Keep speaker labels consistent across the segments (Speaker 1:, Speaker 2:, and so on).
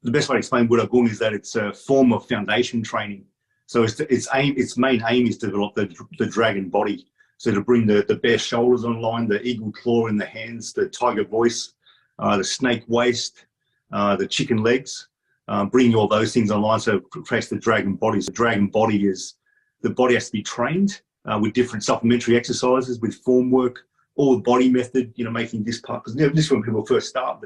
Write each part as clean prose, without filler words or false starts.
Speaker 1: the best way to explain Buddha Gong is that it's a form of foundation training. So its main aim is to develop the dragon body. So to bring the bare shoulders online, the eagle claw in the hands, the tiger voice, the snake waist, the chicken legs, bringing all those things online so it creates the dragon body. So the dragon body is, the body has to be trained with different supplementary exercises, with form work, all the body method, you know, making this part, because this is when people first start,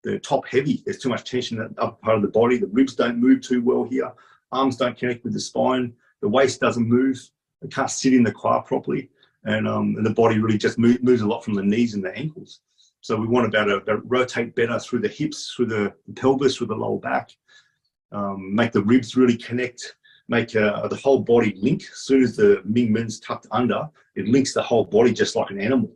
Speaker 1: they're top heavy. There's too much tension in the upper part of the body. The ribs don't move too well here. Arms don't connect with the spine. The waist doesn't move. It can't sit in the quad properly. And the body really just moves a lot from the knees and the ankles. So we want to be able to rotate better through the hips, through the pelvis, through the lower back, make the ribs really connect, make the whole body link. As soon as the Ming Men's tucked under, it links the whole body just like an animal.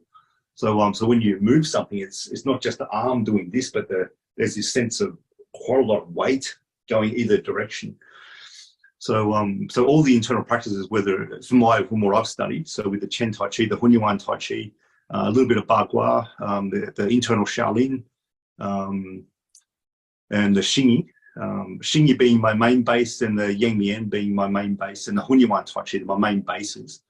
Speaker 1: So so when you move something, it's not just the arm doing this, but there's this sense of quite a lot of weight going either direction. So so all the internal practices, whether from what I've studied, so with the Chen Tai Chi, the Hunyuan Tai Chi, a little bit of Bagua, the internal Shaolin, and the Xingyi. Xingyi being my main base, and the Yang Mian being my main base, and the Hunyuan Tai Chi my main bases.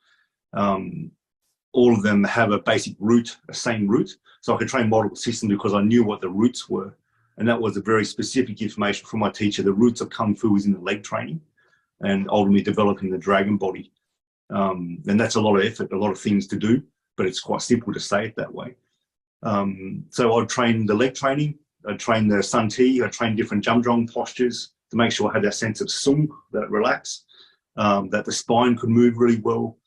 Speaker 1: All of them have a basic root, a same root. So I could train multiple systems because I knew what the roots were. And that was a very specific information from my teacher. The roots of Kung Fu is in the leg training and ultimately developing the dragon body. And that's a lot of effort, a lot of things to do, but it's quite simple to say it that way. So I'd train the leg training, I'd train the Sun Ti, I'd train different Jumdrong postures to make sure I had that sense of Sung, that relax, that the spine could move really well.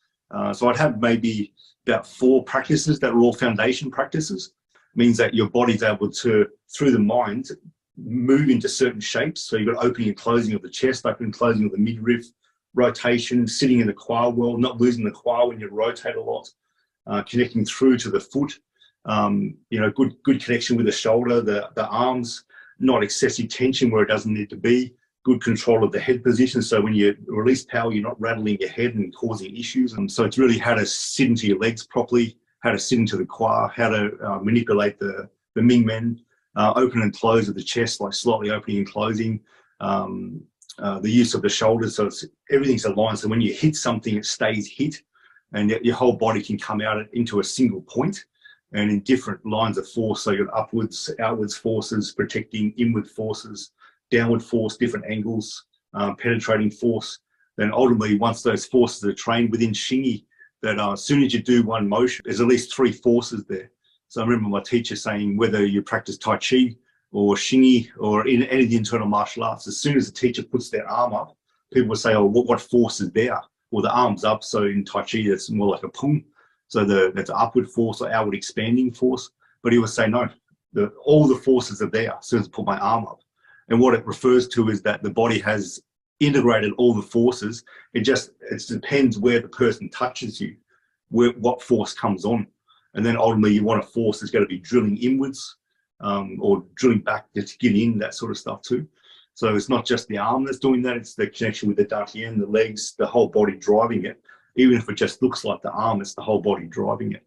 Speaker 1: So I'd have maybe about 4 practices that were all foundation practices. It means that your body's able to, through the mind, move into certain shapes. So you've got opening and closing of the chest, opening and closing of the midriff, rotation, sitting in the quad well, not losing the quad when you rotate a lot, connecting through to the foot, you know, good connection with the shoulder, the arms, not excessive tension where it doesn't need to be, good control of the head position. So when you release power, you're not rattling your head and causing issues. And so it's really how to sit into your legs properly, how to sit into the quad, how to manipulate the Ming Men, open and close of the chest, like slightly opening and closing, the use of the shoulders. So everything's aligned. So when you hit something, it stays hit, and your whole body can come out into a single point and in different lines of force. So you've got upwards, outwards forces, protecting, inward forces, downward force, different angles, penetrating force. Then ultimately, once those forces are trained within Xingyi, that as soon as you do one motion, there's at least 3 forces there. So I remember my teacher saying, whether you practice Tai Chi or Xingyi or in any of the internal martial arts, as soon as the teacher puts their arm up, people will say, oh, what force is there? Well, the arm's up. So in Tai Chi, it's more like a pung. So that's an upward force or outward expanding force. But he would say, no, all the forces are there as soon as I put my arm up. And what it refers to is that the body has integrated all the forces. It depends where the person touches you, what force comes on. And then ultimately you want a force that's going to be drilling inwards or drilling back to get in, that sort of stuff too. So it's not just the arm that's doing that, it's the connection with the dantian, the legs, the whole body driving it. Even if it just looks like the arm, it's the whole body driving it.